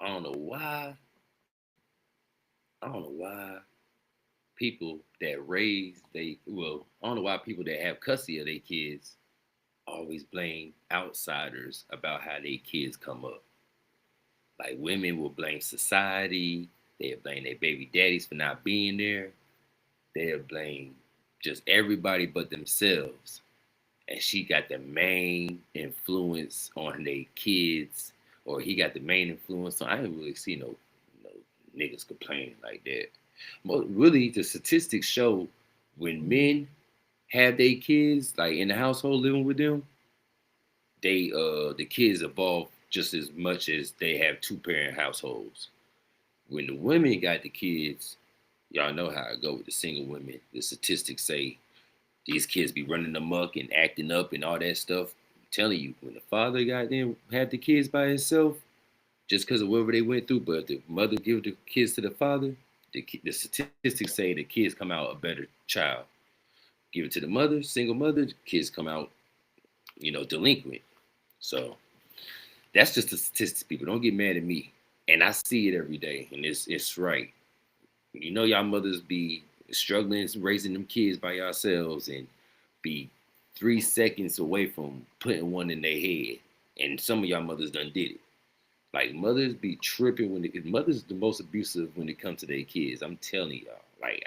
I don't know why. I don't know why people that raise I don't know why people that have custody of their kids always blame outsiders about how their kids come up. Like women will blame society, they'll blame their baby daddies for not being there, they'll blame just everybody but themselves. And she got the main influence on their kids, or he got the main influence on. I didn't really see no niggas complaining like that. But really, the statistics show when men have their kids like in the household living with them, they the kids evolve just as much as they have two parent households. When the women got the kids, y'all know how it go with the single women. The statistics say these kids be running amok and acting up and all that stuff. I'm telling you, when the father got them had the kids by himself, just because of whatever they went through, but the mother give the kids to the father, the statistics say the kids come out a better child. Give it to the mother, single mother, kids come out, delinquent. So that's just the statistics, people. Don't get mad at me. And I see it every day, and it's right. Y'all mothers be struggling raising them kids by yourselves and be 3 seconds away from putting one in their head. And some of y'all mothers done did it. Like mothers be tripping mothers the most abusive when it comes to their kids. I'm telling y'all. Like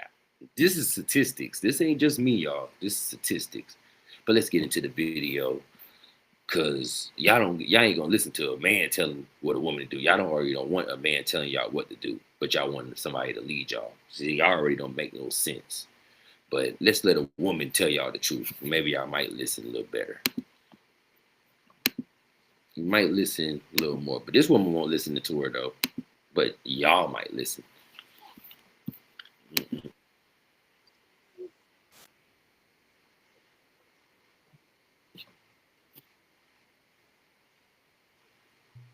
this is statistics. This ain't just me, y'all. This is statistics. But let's get into the video. Cause y'all ain't gonna listen to a man telling what a woman to do. Y'all already don't want a man telling y'all what to do, but y'all want somebody to lead y'all. See, y'all already don't make no sense. But let's let a woman tell y'all the truth. Maybe y'all might listen a little better. You might listen a little more, but this woman won't listen to her though. But y'all might listen. Mm-mm.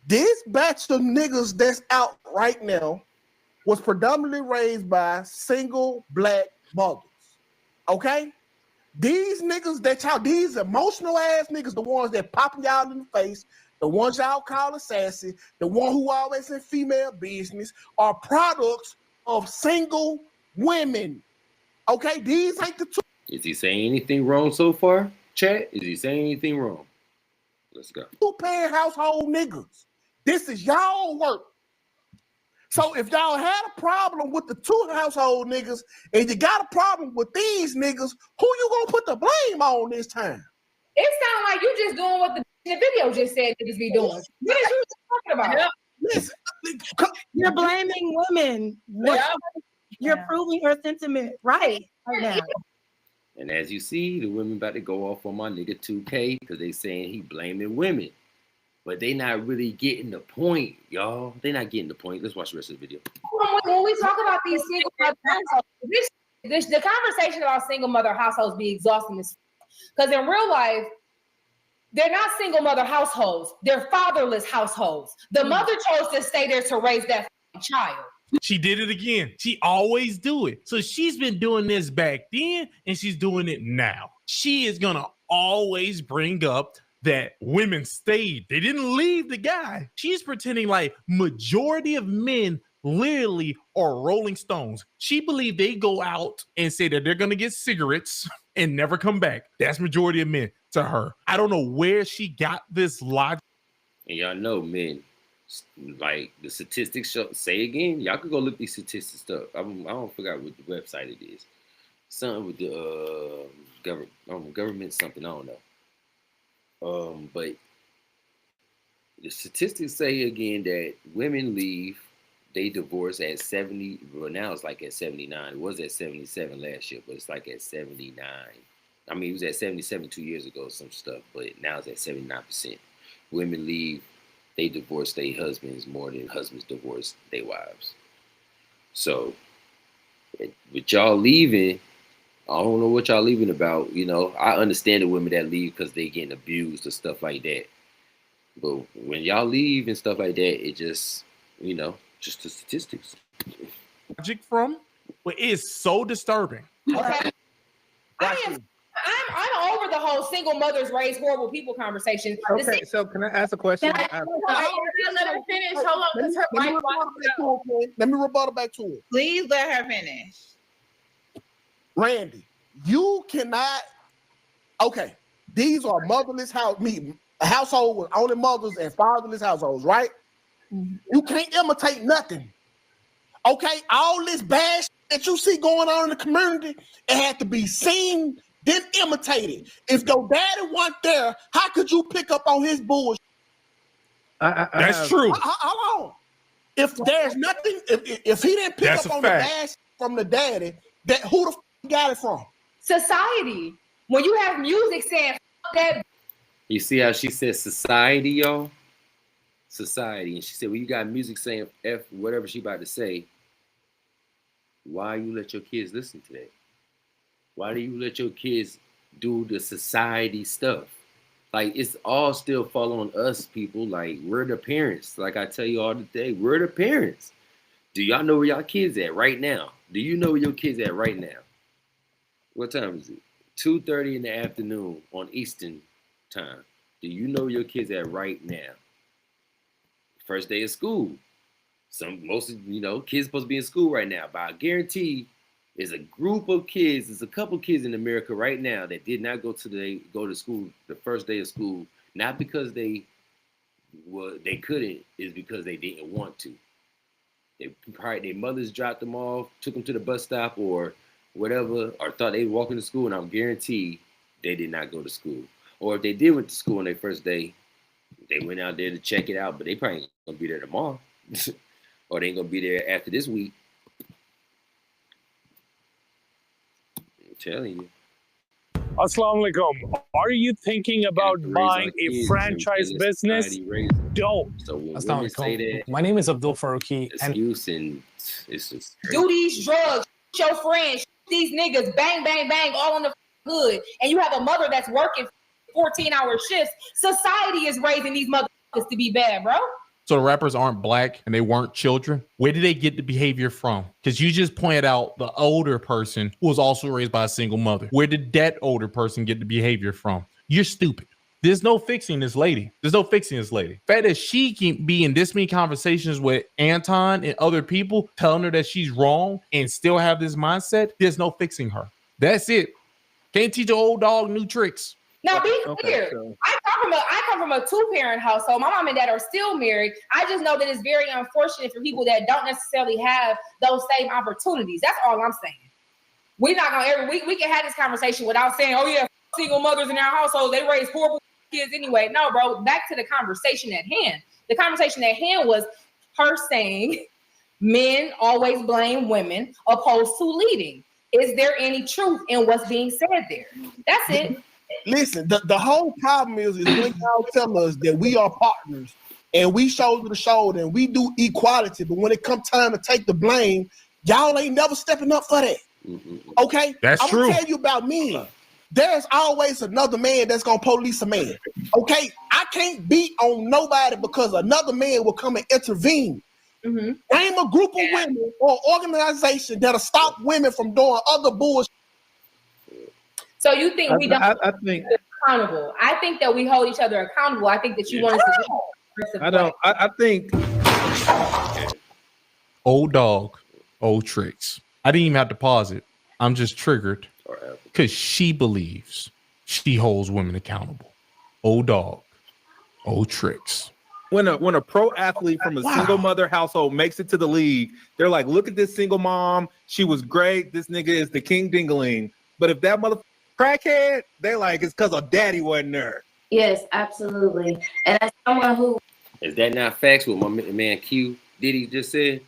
This batch of niggas that's out right now was predominantly raised by single black mothers. Okay? These niggas these emotional ass niggas, the ones that popping y'all in the face, the ones y'all call sassy, the one who always in female business, are products of single women. Okay? These ain't the two. Is he saying anything wrong so far, chat? Is he saying anything wrong? Let's go. Two-parent household niggas. This is y'all work. So if y'all had a problem with the two household niggas and you got a problem with these niggas, who you gonna put the blame on this time? It sounds like you just doing what the video just said niggas be doing. What is you talking about? Yep. Listen, you're blaming women. You're proving her sentiment right now. And as you see, the women about to go off on my nigga 2K because they saying he blaming women. But they not really getting the point, y'all. They not getting the point. Let's watch the rest of the video. When we talk about these single mother households, the conversation about single mother households be exhausting because in real life, they're not single mother households. They're fatherless households. The mother chose to stay there to raise that child. She did it again. She always do it. So she's been doing this back then and she's doing it now. She is going to always bring up that women stayed. They didn't leave the guy. She's pretending like majority of men literally are Rolling Stones. She believed they go out and say that they're going to get cigarettes and never come back. That's majority of men to her. I don't know where she got this logic. And y'all know, men, like the statistics say again, y'all could go look these statistics up. I don't forget what the website it is. Something with the government something, I don't know. But the statistics say again that women leave, they divorce at 70. Well, now it's like at 79. It was at 77 last year, but it's like at 79. I mean, it was at 77 2 years ago, some stuff, but now it's at 79%. Women leave, they divorce their husbands more than husbands divorce their wives. So, with y'all leaving, I don't know what y'all leaving about. I understand the women that leave because they getting abused or stuff like that. But when y'all leave and stuff like that, it just, just the statistics. Logic from, but it's so disturbing. Okay. I'm I'm over the whole single mothers raise horrible people conversation. Okay, so can I ask a question? Let her finish. Hold on, because her wife wants Let me rebuttal back to it. Please let her finish. Randy, you cannot. Okay, these are motherless household with only mothers and fatherless households, right? You can't imitate nothing. Okay, all this bad shit that you see going on in the community, it had to be seen, then imitated. If your daddy wasn't there, how could you pick up on his bullshit? That's true. Hold on. If there's nothing, if he didn't pick That's up a on fact. the bad shit from the daddy, that who the f got it from? society. When you have music saying "Fuck that," You see how she said society, y'all? Society. And she said, well, you got music saying F, whatever she about to say. Why you let your kids listen to that? Why do you let your kids do the society stuff? Like, it's all still fall on us, people. Like, we're the parents. Like I tell you all the day, we're the parents. Do y'all know where y'all kids at right now? Do you know where your kids at right now? What time is it? 2:30 in the afternoon on Eastern time. Do you know where your kids at right now? First day of school. Most of kids supposed to be in school right now, but I guarantee there's a group of kids, there's a couple kids in America right now that did not go to school the first day of school, not because they couldn't, is because they didn't want to. Their mothers dropped them off, took them to the bus stop or whatever, or thought they were walking to school, and I'm guaranteed they did not go to school. Or if they did went to school on their first day, they went out there to check it out, but they probably ain't gonna be there tomorrow. Or they ain't gonna be there after this week. I'm telling you. Assalamu alaikum. Are you thinking about buying a franchise business? Don't. So when women say that, My name is Abdul Faruqi, and excuse and it's just crazy. do these drugs, shoot your friends, shoot these niggas, bang, bang, bang, all in the hood, and you have a mother that's working 14-hour shifts. Society is raising these motherfuckers to be bad, bro. So the rappers aren't black and they weren't children. Where did they get the behavior from? Because you just pointed out the older person who was also raised by a single mother. Where did that older person get the behavior from? You're stupid. There's no fixing this lady. There's no fixing this lady. The fact that she can be in this many conversations with Anton and other people telling her that she's wrong and still have this mindset, there's no fixing her. That's it. Can't teach an old dog new tricks. Now be clear. so- I come from a 2-parent household. My mom and dad are still married. I just know that it's very unfortunate for people that don't necessarily have those same opportunities. That's all I'm saying. We're not gonna we can have this conversation without saying, oh yeah, single mothers in our household, they raise horrible kids anyway. No, bro, back to the conversation at hand. The conversation at hand was her saying men always blame women opposed to leading. Is there any truth in what's being said there? That's it. Listen, the whole problem is when y'all tell us that we are partners and we shoulder to shoulder and we do equality, but when it comes time to take the blame, y'all ain't never stepping up for that. Okay? That's I'm true. gonna tell you about men. There's always another man that's gonna police a man. Okay? I can't beat on nobody because another man will come and intervene. Name a group of women or organization that'll stop women from doing other bullshit. So you think we don't I think accountable? I think that we hold each other accountable. I think that you want us to do. I don't. I think Old dog, old tricks. I didn't even have to pause it. I'm just triggered because she believes she holds women accountable. Old dog, old tricks. when a pro athlete from a single mother household makes it to the league, they're like, look at this single mom. She was great. This nigga is the king dingaling. But if that mother crackhead, they like it's because her daddy wasn't there. Yes, absolutely. And as someone who Is that not facts? What my man Q Diddy just said?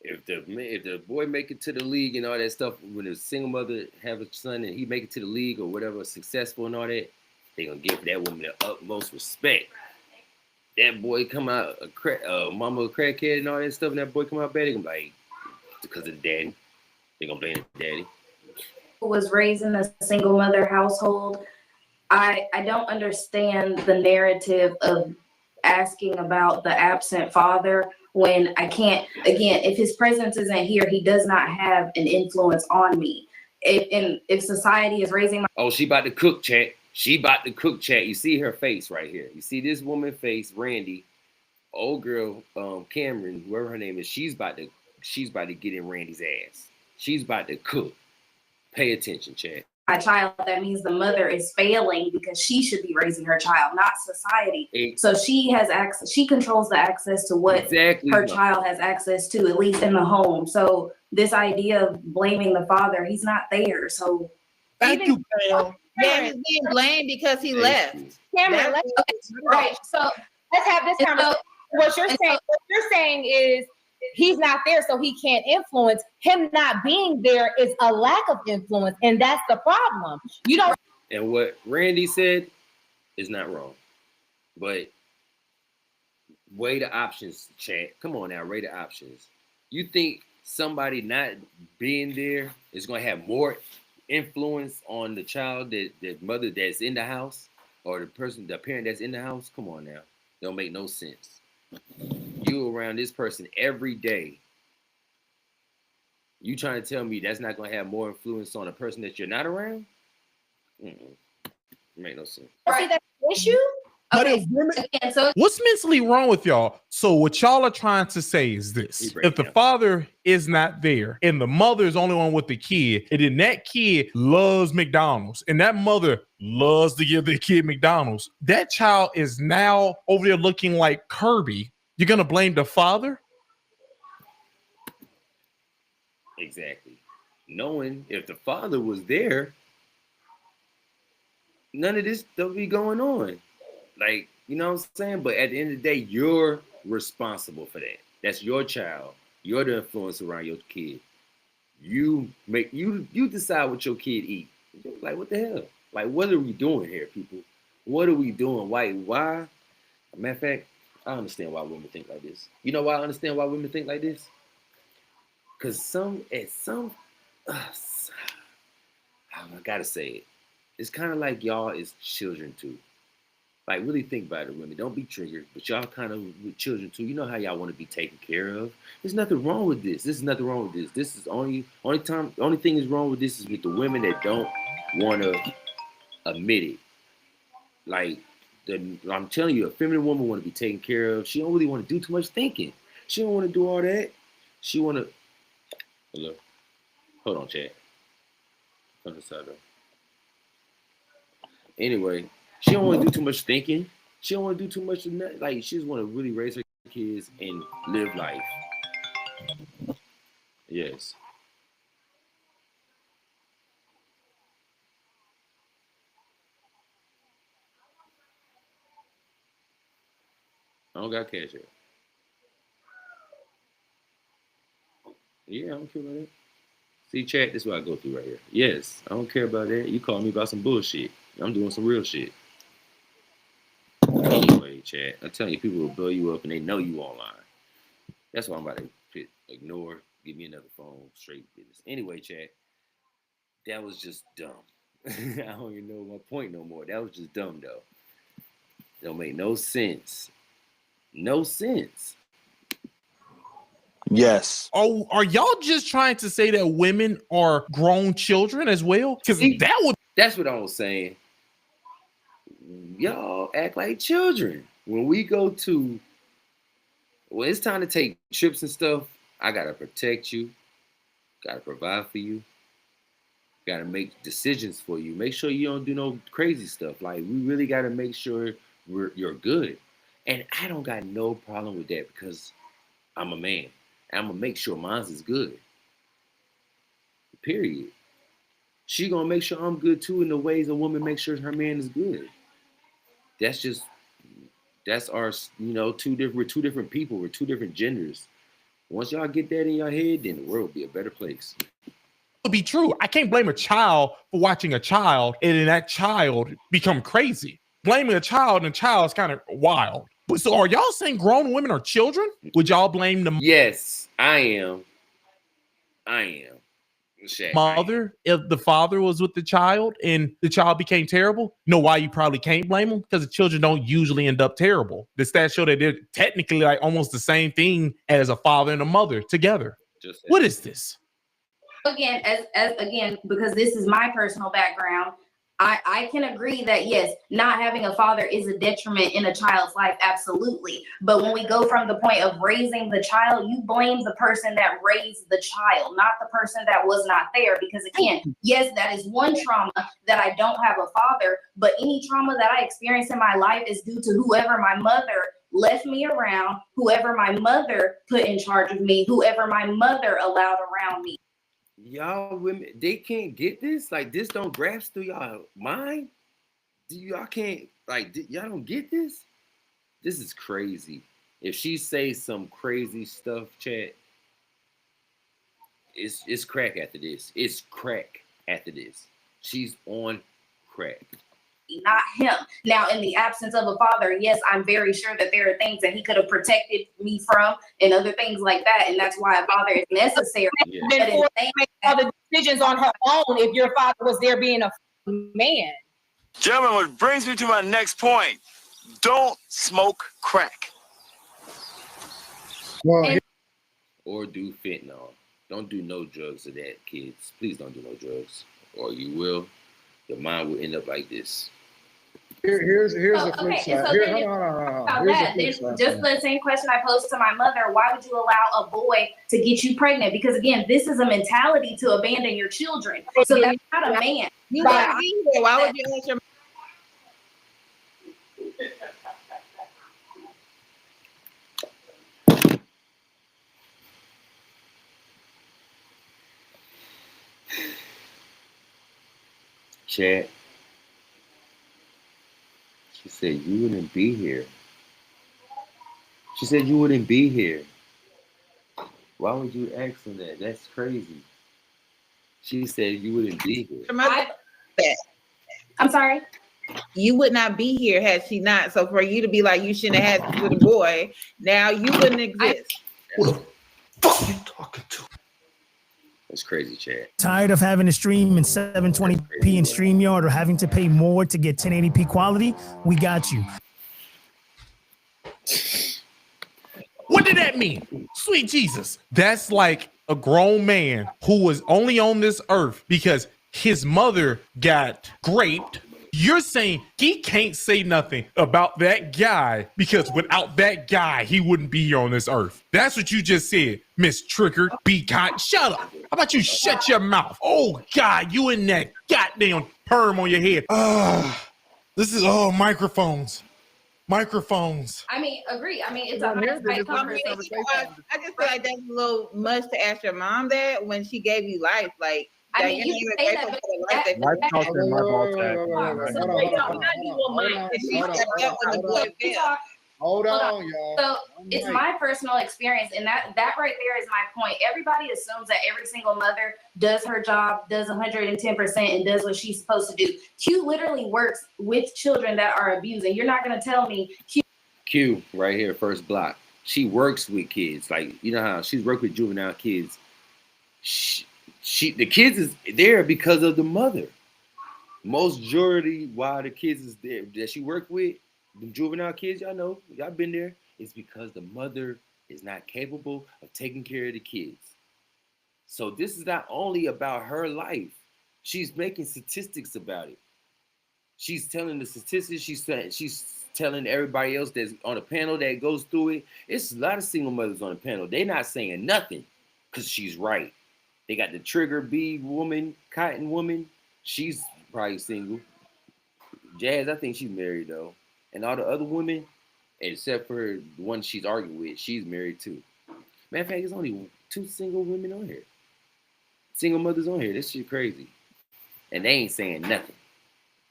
If the boy make it to the league and all that stuff, when a single mother have a son and he make it to the league or whatever, successful and all that, they gonna give that woman the utmost respect. That boy come out mama a crackhead and all that stuff, and that boy come out bad, they gonna be like, because of the daddy. They gonna blame the daddy. was raised in a single mother household, I don't understand the narrative of asking about the absent father when I can't, again, if his presence isn't here, he does not have an influence on me. if society is raising my Oh, she about to cook, chat. She about to cook, chat. You see her face right here. You see this woman face, Randy, old girl, Cameron, whoever her name is. She's about to get in Randy's ass. She's about to cook. Pay attention, chat. child, that means the mother is failing because she should be raising her child, not society. So she has access. She controls the access to what her child has access to, at least in the home. So this idea of blaming the father, he's not there. So thank you, Pam. Yeah, he's being blamed because he left. Cameron, right. So let's have this conversation. What you're saying is he's not there, so he can't influence. Him not being there is a lack of influence, and that's the problem. You don't. And what Randy said is not wrong, but weigh the options, chat. Come on now, weigh the options. You think somebody not being there is going to have more influence on the child, the mother that's in the house, or the parent that's in the house? Come on now, don't make no sense. You around this person every day. You trying to tell me that's not going to have more influence on a person that you're not around? Make no sense. See, that's the issue. okay. So What's mentally wrong with y'all? So what y'all are trying to say is this: if the father is not there and the mother is the only one with the kid, and then that kid loves McDonald's and that mother loves to give the kid McDonald's, that child is now over there looking like Kirby. You're gonna blame the father? Exactly. Knowing if the father was there, none of this don't be going on. Like, you know what I'm saying? But at the end of the day, you're responsible for that. That's your child. You're the influence around your kid. You decide what your kid eat. Like, what the hell? Like, what are we doing here, people? What are we doing? Why? Matter of fact, I understand why women think like this. You know why I understand why women think like this? Because I gotta say it. It's kind of like y'all is children too. Like, really think about it, women. Don't be triggered, but y'all kind of with children too. You know how y'all want to be taken care of. There's nothing wrong with this. This is nothing wrong with this. This is the only thing is wrong with this is with the women that don't want to admit it. Like, I'm telling you, a feminine woman want to be taken care of. She don't really want to do too much thinking. She don't want to do all that. She want to. Hello. Hold on, chat. On the side though. Anyway, she don't want to do too much thinking. She don't want to do too much of that. Like, she just want to really raise her kids and live life. Yes. I don't got cash yet. Yeah, I don't care about that. See, chat, this is what I go through right here. Yes, I don't care about that. You call me about some bullshit. I'm doing some real shit. Anyway, chat, I'm telling you, people will blow you up and they know you online. That's why I'm about to ignore, give me another phone, straight business. Anyway, chat, that was just dumb. I don't even know my point no more. That was just dumb, though. Don't make no sense. No sense. Yes. Oh, are y'all just trying to say that women are grown children as well? Because that's what I was saying. Y'all act like children. When it's time to take trips and stuff, I gotta protect you, gotta provide for you, gotta make decisions for you. Make sure you don't do no crazy stuff. Like, we really gotta make sure you're good. And I don't got no problem with that because I'm a man. I'm gonna make sure mine is good. Period. She gonna make sure I'm good too in the ways a woman makes sure her man is good. That's our, we're two different people. We're two different genders. Once y'all get that in your head, then the world will be a better place. Would be true. I can't blame a child for watching a child and then that child become crazy. Blaming a child and a child is kind of wild. But so are y'all saying grown women are children? Would y'all blame them? Yes, I am. Mother, if the father was with the child and the child became terrible, you know why you probably can't blame them? Because the children don't usually end up terrible. The stats show that they're technically like almost the same thing as a father and a mother together. What is this? again, as again, because this is my personal background, I can agree that yes, not having a father is a detriment in a child's life, absolutely. But when we go from the point of raising the child, you blame the person that raised the child, not the person that was not there. Because again, yes, that is one trauma that I don't have a father, but any trauma that I experience in my life is due to whoever my mother left me around, whoever my mother put in charge of me, whoever my mother allowed around me. Y'all women, they can't get this. Like, this don't grasp through y'all mind. Y'all can't, like, y'all don't get this. This is crazy. If she says some crazy stuff, chat, it's crack after this. It's crack after this. She's on crack. Not him. Now, in the absence of a father, yes, I'm very sure that there are things that he could have protected me from and other things like that. And that's why a father is necessary. Yeah. Then for make all the decisions on her own if your father was there being a man. Gentlemen, what brings me to my next point. Don't smoke crack. Well, or do fentanyl. Don't do no drugs of that, kids. Please don't do no drugs. Or you will. Your mind will end up like this. Here's the flip side. So just the same question I posed to my mother, why would you allow a boy to get you pregnant? Because again, this is a mentality to abandon your children. So that's not a man. You gotta be there. Why would you ask your Chat. She said you wouldn't be here. She said you wouldn't be here. Why would you ask her that? That's crazy. She said you wouldn't be here. I'm sorry? You would not be here had she not. So for you to be like, you shouldn't have had with a boy, now you wouldn't exist. Who the fuck you talking to? That's crazy, Chad. Tired of having to stream in 720p in StreamYard or having to pay more to get 1080p quality? We got you. What did that mean? Sweet Jesus. That's like a grown man who was only on this earth because his mother got raped. You're saying he can't say nothing about that guy because without that guy, he wouldn't be here on this earth. That's what you just said, Miss Trigger. Be kind. Shut up. How about you shut your mouth? Oh, God, you in that goddamn perm on your head. This is all microphones. Microphones. I mean, agree. I mean, it's a nice conversation. I just feel like that's a little much to ask your mom that when she gave you life. Like, I mean, you can say that, Hold on, y'all. So it's my personal experience, and that right there is my point. Everybody assumes that every single mother does her job, does 110%, and does what she's supposed to do. Q literally works with children that are abusing. You're not going to tell me Q right here, first block. She works with kids. Like, you know how she's worked with juvenile kids. The kids is there because of the mother. Most majority why the kids is there that she worked with, the juvenile kids, y'all know, y'all been there, is because the mother is not capable of taking care of the kids. So this is not only about her life. She's making statistics about it. She's telling the statistics. She's telling everybody else that's on the panel that goes through it. It's a lot of single mothers on the panel. They're not saying nothing because she's right. They got the Trigger B woman, Cotton woman. She's probably single. Jazz, I think she's married though. And all the other women, except for the one she's arguing with, she's married too. Matter of fact, there's only 2 single women on here. Single mothers on here. This shit crazy. And they ain't saying nothing.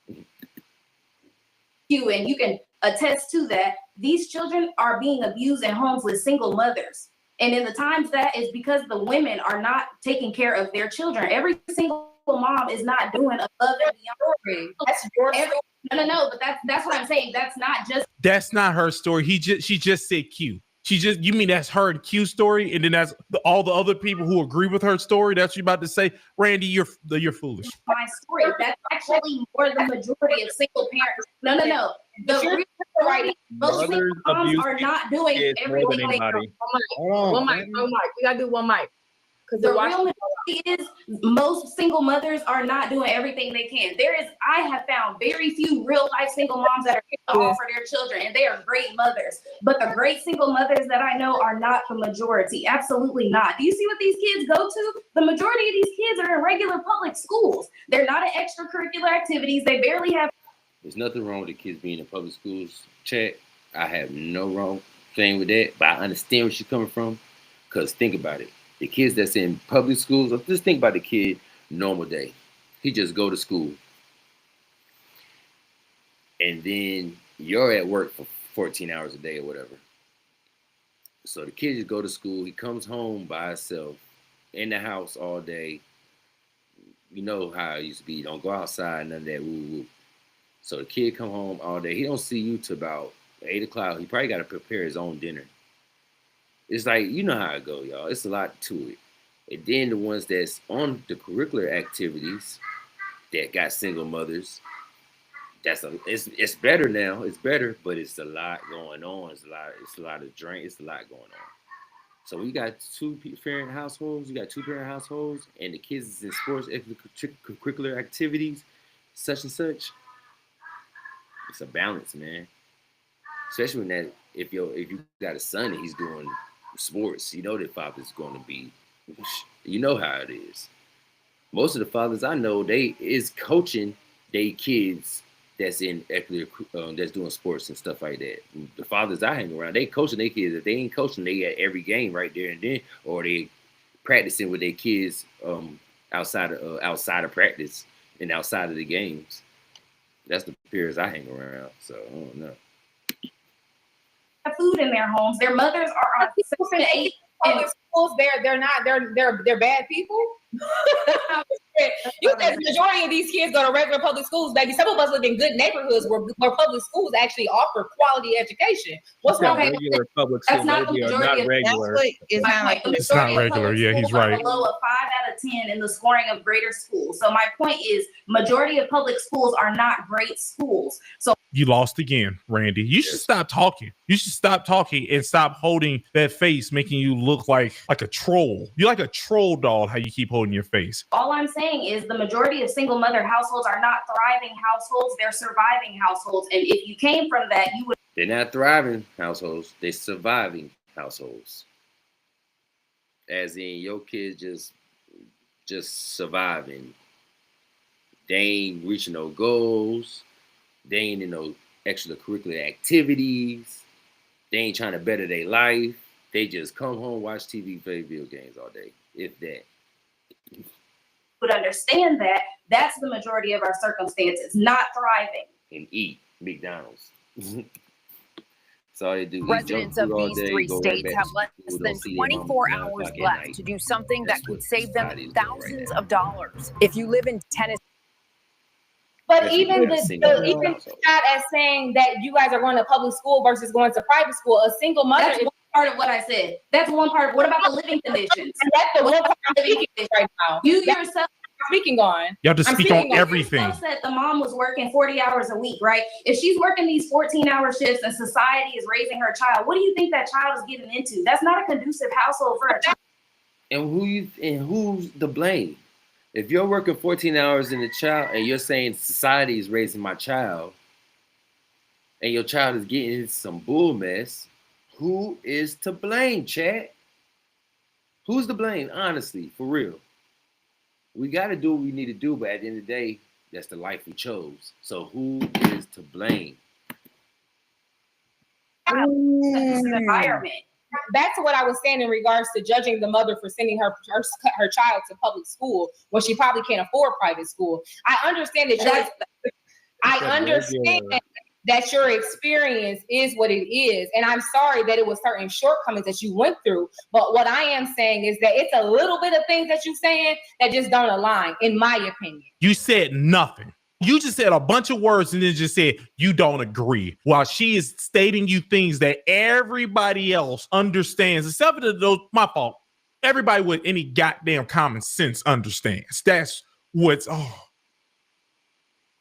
And you can attest to that. These children are being abused in homes with single mothers. And in the times that is because the women are not taking care of their children. Every single mom is not doing above and beyond. That's your story. No, but that's what I'm saying. That's not just. That's not her story. She just said Q. You mean that's her and Q story, and then that's all the other people who agree with her story. That's what you're about to say, Randy. You're foolish. My story. That's actually more the majority of single parents. No. The majority, most single moms are not doing everything. Hold on. One mic. We gotta do one mic. Because the real majority is most single mothers are not doing everything they can. I have found very few real life single moms that are able to offer their children, and they are great mothers. But the great single mothers that I know are not the majority. Absolutely not. Do you see what these kids go to? The majority of these kids are in regular public schools. They're not in extracurricular activities. They barely have. There's nothing wrong with the kids being in public schools, Chat. I have no wrong thing with that, but I understand where she's coming from. Because think about it. The kids that's in public schools, just think about the kid, normal day. He just go to school. And then you're at work for 14 hours a day or whatever. So the kid just go to school. He comes home by himself, in the house all day. You know how it used to be. Don't go outside, none of that woo-woo. So the kid come home all day. He don't see you till about 8 o'clock. He probably got to prepare his own dinner. It's like, you know how it go, y'all. It's a lot to it. And then the ones that's on the curricular activities that got single mothers, it's better now. It's better, but it's a lot going on. It's a lot of drain. It's a lot going on. So we got two-parent households. You got two-parent households, and the kids is in sports, curricular activities, such and such. It's a balance, man. Especially when that if you got a son and he's doing sports, you know that father's going to be, you know how it is. Most of the fathers I know, they is coaching their kids that's in that's doing sports and stuff like that. The fathers I hang around, they coaching their kids. If they ain't coaching, they at every game right there and then, or they practicing with their kids outside of practice and outside of the games. That's the peers I hang around. So I don't know. Food in their homes. Their mothers are on 6 to 8 public schools. They're bad people. You said the majority of these kids go to regular public schools, baby. Some of us live in good neighborhoods where public schools actually offer quality education. What's wrong with regular public That's schools? not the majority of regular. It's not regular. Yeah, he's right. Below a 5 out of 10 in the scoring of greater schools. So my point is, majority of public schools are not great schools. So you lost again, Randy. You should stop talking. You should stop talking and stop holding that face, making you look like a troll. You're like a troll doll, how you keep holding your face. All I'm saying is the majority of single mother households are not thriving households. They're surviving households. And if you came from that, you would. They're not thriving households. They're surviving households. As in your kids just surviving. They ain't reaching no goals. They ain't in no extracurricular activities. They ain't trying to better their life. They just come home, watch TV, play video games all day, if that. Would understand that that's the majority of our circumstances, not thriving. And eat McDonald's. So they do. Residents of these three states have less than 24 hours left to do something that could save them thousands of dollars. If you live in Tennessee. But even not as saying that you guys are going to public school versus going to private school, a single mother. That's one part of what I said. That's one part. What about the living conditions? And that's the one part I'm speaking right now. You yourself speaking on. Y'all just speak on everything. You said the mom was working 40 hours a week, right? If she's working these 14-hour shifts and society is raising her child, what do you think that child is getting into? That's not a conducive household for a child. And who's to blame? If you're working 14 hours in the child and you're saying society is raising my child and your child is getting into some bull mess, who is to blame, chat? Who's to blame, honestly, for real? We got to do what we need to do, but at the end of the day, that's the life we chose. So who is to blame? Environment. Back to what I was saying in regards to judging the mother for sending her child to public school when she probably can't afford private school. I understand that that your experience is what it is. And I'm sorry that it was certain shortcomings that you went through. But what I am saying is that it's a little bit of things that you're saying that just don't align, in my opinion. You said nothing. You just said a bunch of words and then just said you don't agree, while she is stating you things that everybody else understands, except for those, my fault. Everybody with any goddamn common sense understands. That's what's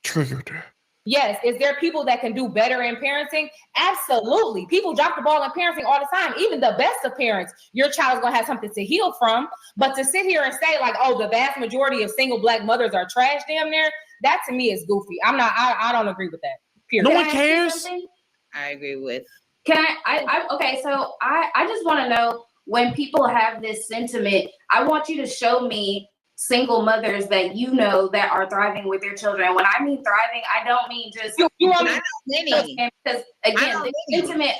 triggered her. Yes. Is there people that can do better in parenting? Absolutely. People drop the ball in parenting all the time. Even the best of parents, your child is going to have something to heal from. But to sit here and say like, oh, the vast majority of single Black mothers are trash damn near, that to me is goofy. I don't agree with that. Period. No one cares. I agree with. Can okay, so I just want to know, when people have this sentiment, I want you to show me single mothers that you know that are thriving with their children. When I mean thriving, I don't mean just you want many. Because again, the sentiment,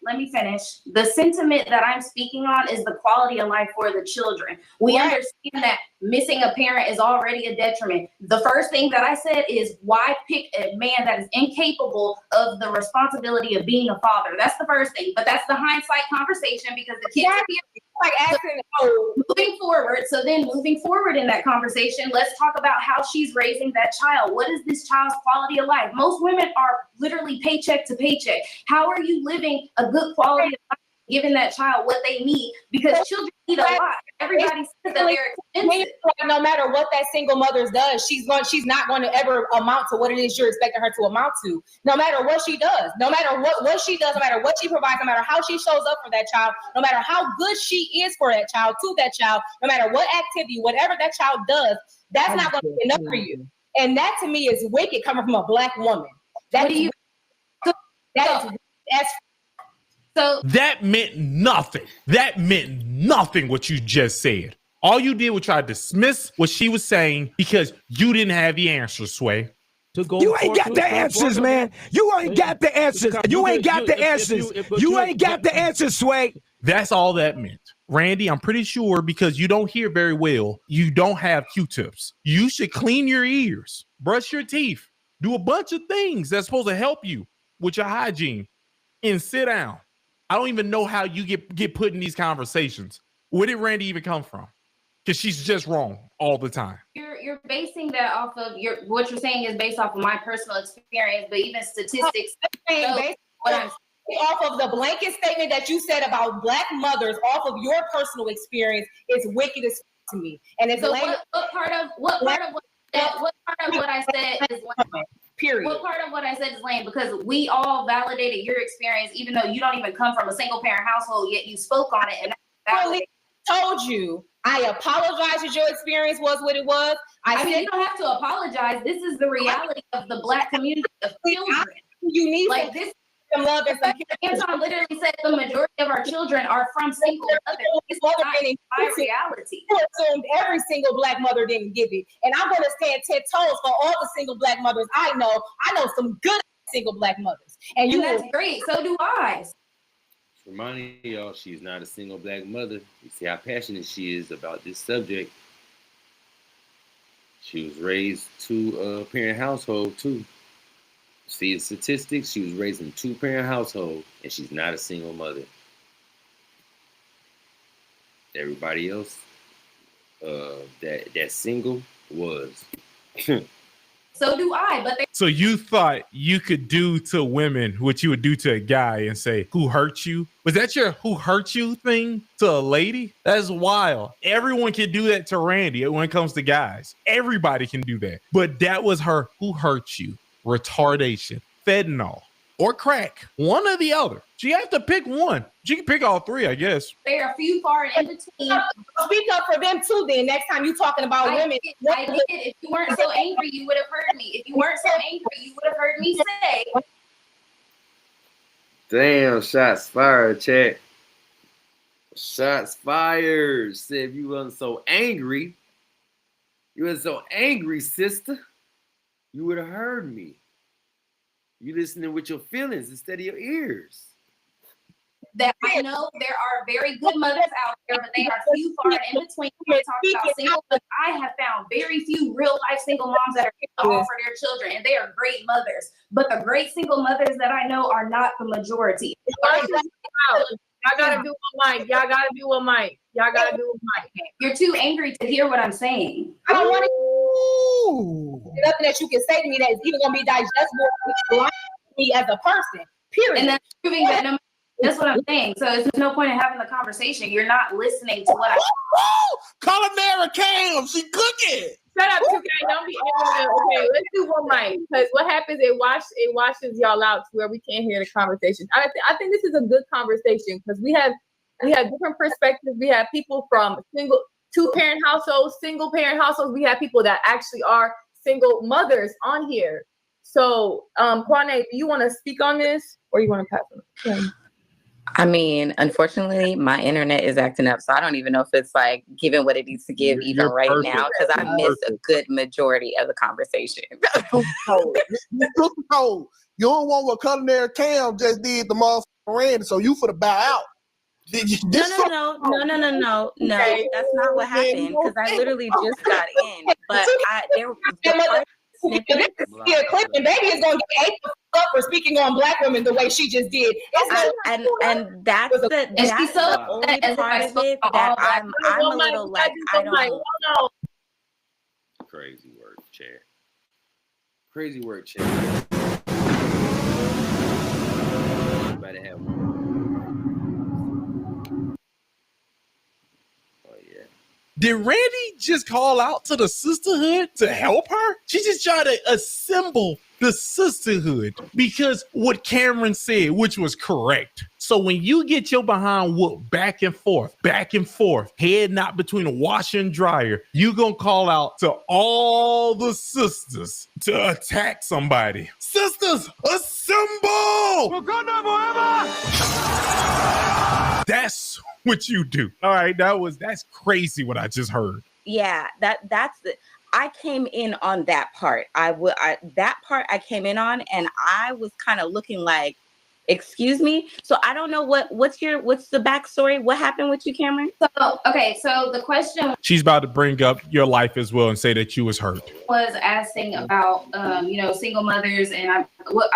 let me finish. The sentiment that I'm speaking on is the quality of life for the children. We understand that missing a parent is already a detriment. The first thing that I said is, why pick a man that is incapable of the responsibility of being a father? That's the first thing. But that's the hindsight conversation, because the kids are like asking, moving forward. So then moving forward in that conversation, let's talk about how she's raising that child. What is this child's quality of life? Most women are literally paycheck to paycheck. How are you living a good quality of life, giving that child what they need? Because children need a lot. Everybody says that they're expensive. No matter what that single mother does, she's not going to ever amount to what it is you're expecting her to amount to. No matter what she does, no matter what she does, no matter what she provides, no matter how she shows up for that child, no matter how good she is for that child, to that child, no matter what activity, whatever that child does, that's not going to be enough for you. And that to me is wicked coming from a Black woman. That meant nothing. That meant nothing what you just said. All you did was try to dismiss what she was saying because you didn't have the answers, Sway. You ain't got the answers, man. You ain't got the answers. You ain't got the answers. You ain't got the answers, Sway. That's all that meant. Randy, I'm pretty sure because you don't hear very well, you don't have Q-tips. You should clean your ears, brush your teeth, do a bunch of things that's supposed to help you with your hygiene, and sit down. I don't even know how you get put in these conversations. Where did Randy even come from? Because she's just wrong all the time. You're basing that off of what you're saying is based off of my personal experience, but even statistics. Off of the blanket statement that you said about Black mothers, off of your personal experience, is wicked as to me. And it's so what part of what I said is lame? Period. What part of what I said is lame? Because we all validated your experience, even though you don't even come from a single parent household, yet you spoke on it. And I told you, I apologize that your experience was what it was. I mean, you don't have to apologize. This is the reality of the Black community of children. You need like this. Some love and some Anton literally said the majority of our children are from single mothers. It's not my reality. You assumed every single Black mother didn't give it. And I'm going to stand 10 toes for all the single Black mothers I know. I know some good single Black mothers. And that's great. So do I. Reminding y'all, she's not a single Black mother. You see how passionate she is about this subject. She was raised to a parent household too. See the statistics, she was raised in a 2-parent household, and she's not a single mother. Everybody else that single was. So do I, but so you thought you could do to women what you would do to a guy and say, who hurt you? Was that your who hurt you thing to a lady? That's wild. Everyone can do that to Randy when it comes to guys. Everybody can do that. But that was her who hurt you. Retardation, fentanyl, or crack. One or the other. She has to pick one. She can pick all three, I guess. There are a few far in between. Speak up for them too then. Next time you're talking about women. I did. If you weren't so angry, you would have heard me. If you weren't so angry, you would have heard me say. Damn, shots fired, chat. Shots fired. Said if you wasn't so angry, sister, you would have heard me. You listening with your feelings instead of your ears. That I know there are very good mothers out there, but they are few far in between. We're talking about single, but I have found very few real life single moms that are able to offer their children, and they are great mothers. But the great single mothers that I know are not the majority. Y'all gotta do one mic. Y'all gotta do one mic. Y'all gotta do one mic. You're too angry to hear what I'm saying. I don't want to. Nothing that you can say to me that is even gonna be digestible to me as a person. Period. And that's proving that no. That's what I'm saying. So there's no point in having the conversation. You're not listening to what I. Culinary Cam, she cooking. Shut up, 2K. Don't be okay. Let's do one mic, because what happens? It washes y'all out to where we can't hear the conversation. I think this is a good conversation because we have different perspectives. We have people from two-parent households, single-parent households. We have people that actually are single mothers on here. So, Kwane, do you want to speak on this, or you want to pass it? Okay. I mean, unfortunately, my internet is acting up, so I don't even know if it's like giving what it needs to give even right now, because I missed a good majority of the conversation. You don't want what Culinary Cam just did the motherfucking Randy, so you for the bow out. No, that's not what happened, because I literally just got in, but Clip and baby is gonna get up for speaking on Black women the way she just did. And that's the only part of it that I'm a little like, I don't know. Crazy work, Chad. Crazy work, Chad. Everybody have one. Did Randy just call out to the sisterhood to help her? She just tried to assemble the sisterhood because what Cameron said, which was correct. So when you get your behind whooped back and forth, head not between a washer and dryer, you gonna call out to all the sisters to attack somebody. Sisters, assemble! That's what you do. All right, that's crazy what I just heard. Yeah, that's the. I came in on that part. That part I came in on, and I was kind of looking like, excuse me. So I don't know what's the backstory? What happened with you, Cameron? So the question She's about to bring up your life as well and say that you was hurt. was asking about single mothers, and what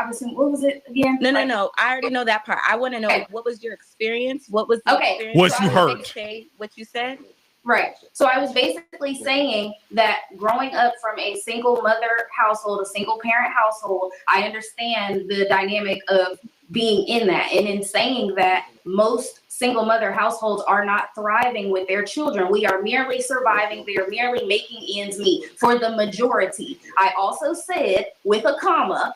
was it again? No. I already know that part. I want to know what was your experience? What was the experience? Was you hurt? Say what you said? Right. So I was basically saying that growing up from a single mother household, a single parent household, I understand the dynamic of being in that. And in saying that, most single mother households are not thriving with their children. We are merely surviving. They are merely making ends meet for the majority. I also said, with a comma,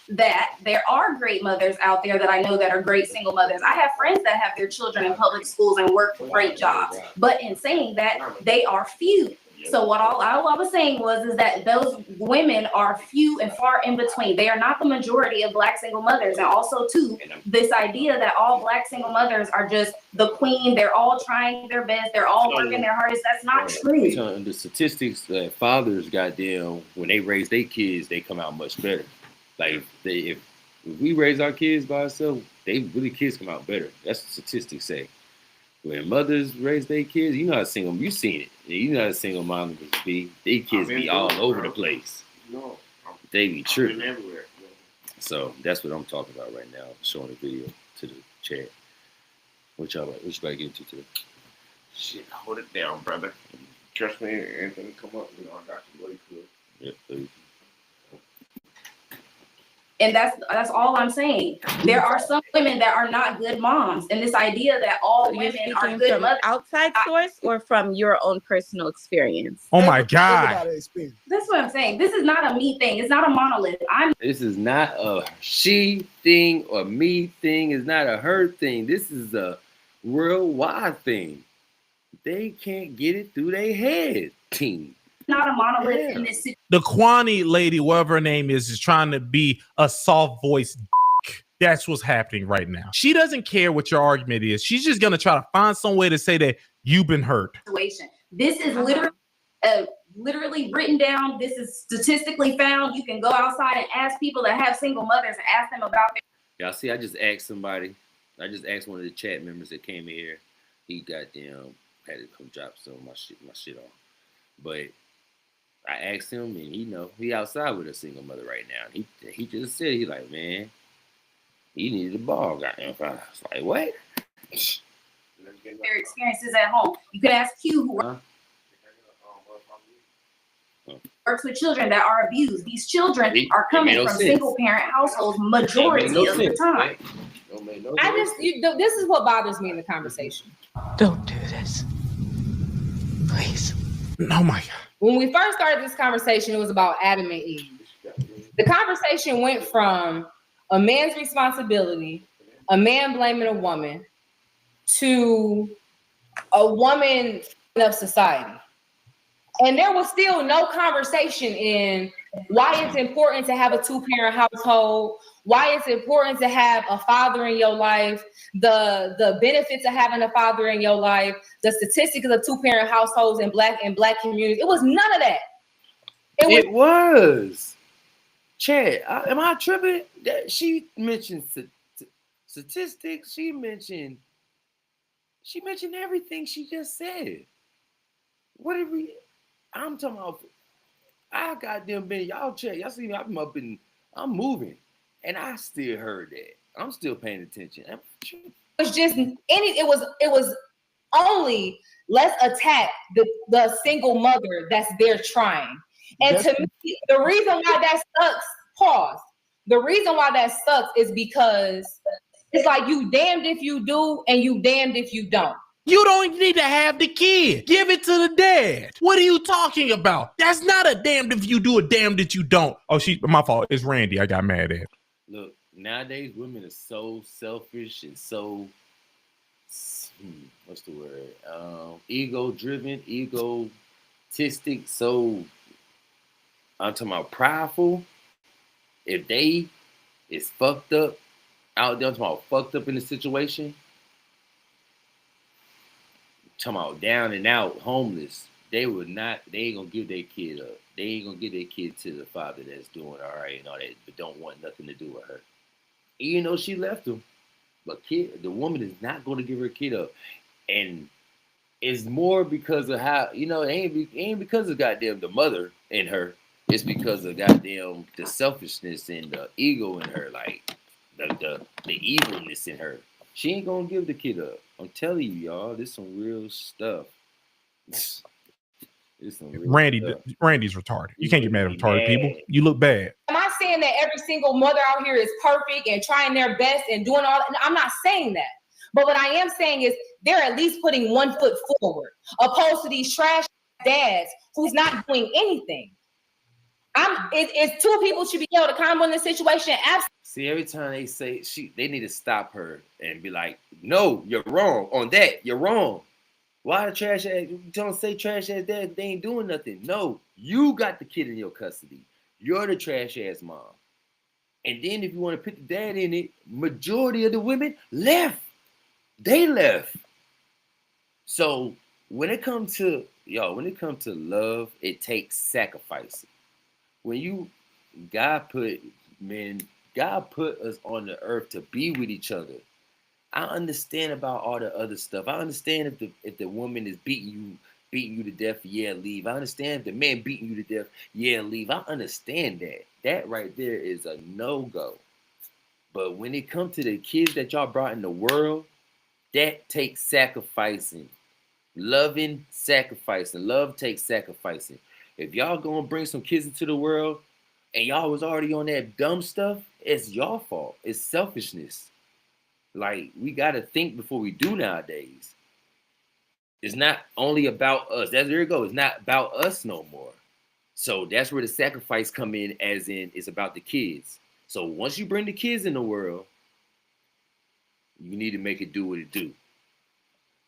that there are great mothers out there that I know that are great single mothers. I have friends that have their children in public schools and work great jobs. But in saying that, they are few. So all I was saying is that those women are few and far in between. They are not the majority of Black single mothers. And also, too, this idea that all Black single mothers are just the queen, they're all trying their best, they're all working their hardest. That's not true. So the statistics that fathers goddamn, when they raise their kids, they come out much better. Like if we raise our kids by ourselves, kids come out better. That's what statistics say. When mothers raise their kids, you know how single, you seen it. You know how single moms be. They kids be all over the place. No, they be tripping everywhere. So that's what I'm talking about right now. Showing the video to the chat. What you about to get into today? Shit, hold it down, brother. Trust me, anything come up, I got you what he could. Yeah, please. And that's all I'm saying. There are some women that are not good moms, and this idea that all women are good mothers. Outside source or from your own personal experience? Oh my God! That's what I'm saying. This is not a me thing. It's not a monolith. This is not a she thing or me thing. It's not a her thing. This is a worldwide thing. They can't get it through their head. Team. Not a monolith in this situation. The Kwani lady, whatever her name is trying to be a soft voice. That's what's happening right now. She doesn't care what your argument is. She's just gonna try to find some way to say that you've been hurt. This is literally written down. This is statistically found. You can go outside and ask people that have single mothers and ask them about their. Y'all see, I just asked somebody. I just asked one of the chat members that came in here. He goddamn had to come drop some of my shit off. But I asked him, and he outside with a single mother right now. He just said, he like, man, he needed a ball. Goddamn, I was like, what? Their experiences at home. You can ask Q, who works with children that are abused. These children are coming from single parent households majority of the time. This is what bothers me in the conversation. Don't do this. Please. Oh my God. When we first started this conversation, it was about Adam and Eve. The conversation went from a man's responsibility, a man blaming a woman, to a woman of society. And there was still no conversation in why it's important to have a two-parent household, why it's important to have a father in your life, the benefits of having a father in your life, the statistics of two-parent households in black communities. It was none of that. It was. Chad, am I tripping? She mentioned statistics. She mentioned everything she just said. What did we? I'm talking about. I goddamn been y'all check. Y'all see me? I'm moving, and I still heard that. I'm still paying attention. It was just it was only let's attack the single mother that's there trying. And to me, the reason why that sucks. Pause. The reason why that sucks is because it's like you damned if you do and you damned if you don't. You don't need to have the kid. Give it to the dad. What are you talking about? That's not a damned if you do, a damned if you don't. Oh, my fault. It's Randy. I got mad at. Look, nowadays women are so selfish and so what's the word? Ego-driven, egotistic. So I'm talking about prideful. If they is fucked up out there, I'm talking about fucked up in the situation. Talking about down and out, homeless, they ain't gonna give their kid up. They ain't gonna give their kid to the father that's doing all right and all that, but don't want nothing to do with her. Even though she left him, but the woman is not gonna give her kid up. And it's more because of how, it ain't because of goddamn the mother in her. It's because of goddamn the selfishness and the ego in her, like the evilness in her. She ain't gonna give the kid up. I'm telling you, y'all, this some real stuff. Randy's retarded. You can't get mad at retarded people. You look bad. Am I saying that every single mother out here is perfect and trying their best and doing all that? I'm not saying that. But what I am saying is they're at least putting 1 foot forward, opposed to these trash dads who's not doing anything. It's two people should be able to come on this situation. Absolutely. See, every time they say they need to stop her and be like, no, you're wrong on that. You're wrong. Why the trash ass? Don't say trash ass dad. They ain't doing nothing. No, you got the kid in your custody. You're the trash ass mom. And then if you want to put the dad in it, majority of the women left. They left. So when it comes to love, it takes sacrificing. When God put us on the earth to be with each other. I understand about all the other stuff. I understand if the woman is beating you to death, yeah, leave. I understand if the man beating you to death, yeah, leave. I understand that. That right there is a no-go. But when it comes to the kids that y'all brought in the world, that takes sacrificing. Loving, sacrificing. Love takes sacrificing. If y'all gonna bring some kids into the world and y'all was already on that dumb stuff, it's your fault. It's selfishness. Like, we gotta think before we do nowadays. It's not only about us. There you go. It's not about us no more. So that's where the sacrifice come in, as in it's about the kids. So once you bring the kids in the world, you need to make it do what it do.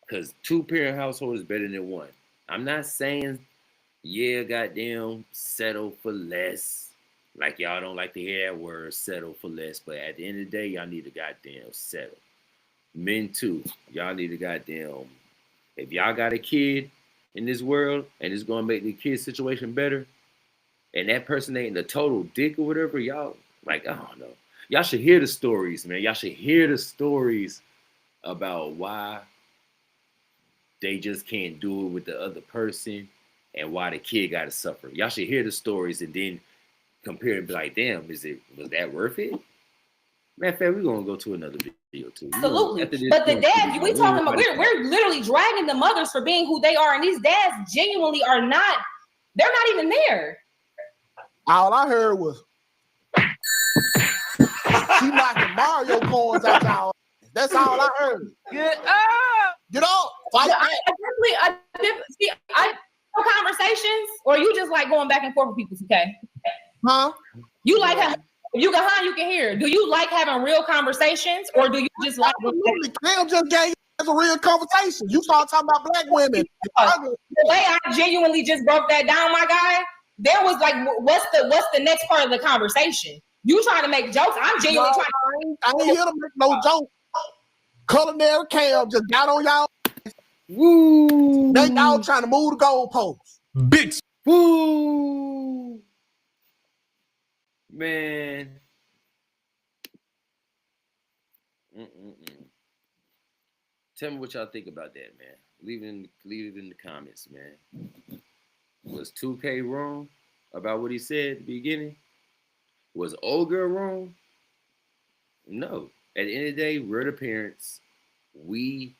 Because 2-parent household is better than 1. I'm not saying, yeah, goddamn, settle for less. Like, y'all don't like to hear that word, settle for less. But at the end of the day, y'all need to goddamn settle. Men too. Y'all need to goddamn, if y'all got a kid in this world and it's gonna make the kid's situation better, and that person ain't a total dick or whatever, y'all, like, I don't know. Y'all should hear the stories, man. Y'all should hear the stories about why they just can't do it with the other person and why the kid gotta suffer. Y'all should hear the stories and then compare and be like, damn, was that worth it? Matter of fact, we're gonna go to another video too. Absolutely. But the dads, we talking about, we're literally dragging the mothers for being who they are, and these dads genuinely are not, they're not even there. All I heard was she knocking Mario coins out y'all. That's all I heard. Get up! Get up! I conversations, or you just like going back and forth with people? Okay, huh? You like if you can hear. Do you like having real conversations, or do you just like? Absolutely. Cam just gave us a real conversation. You start talking about black women. The way I genuinely just broke that down, my guy. There was like, what's the next part of the conversation? You trying to make jokes? I'm genuinely trying. I ain't here to make no joke. Culinary Cam just got on y'all. Woo! Now y'all trying to move the goalposts. Bitch. Woo! Man. Tell me what y'all think about that, man. Leave it in the comments, man. Was 2K wrong about what he said at the beginning? Was old girl wrong? No. At the end of the day, we're the parents. We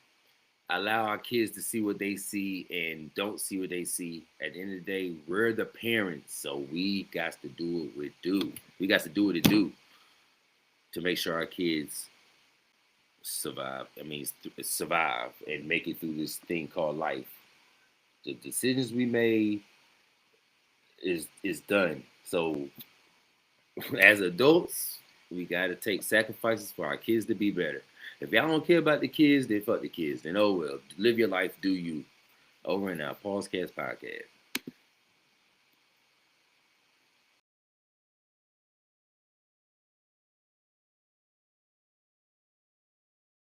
allow our kids to see what they see and don't see what they see. At the end of the day, we're the parents. So we got to do what we do. We got to do what it do to make sure our kids survive. Survive and make it through this thing called life. The decisions we made is done. So as adults, we got to take sacrifices for our kids to be better. If y'all don't care about the kids, then fuck the kids. Then oh well, live your life, do you. Over and out. Paul's Cast Podcast.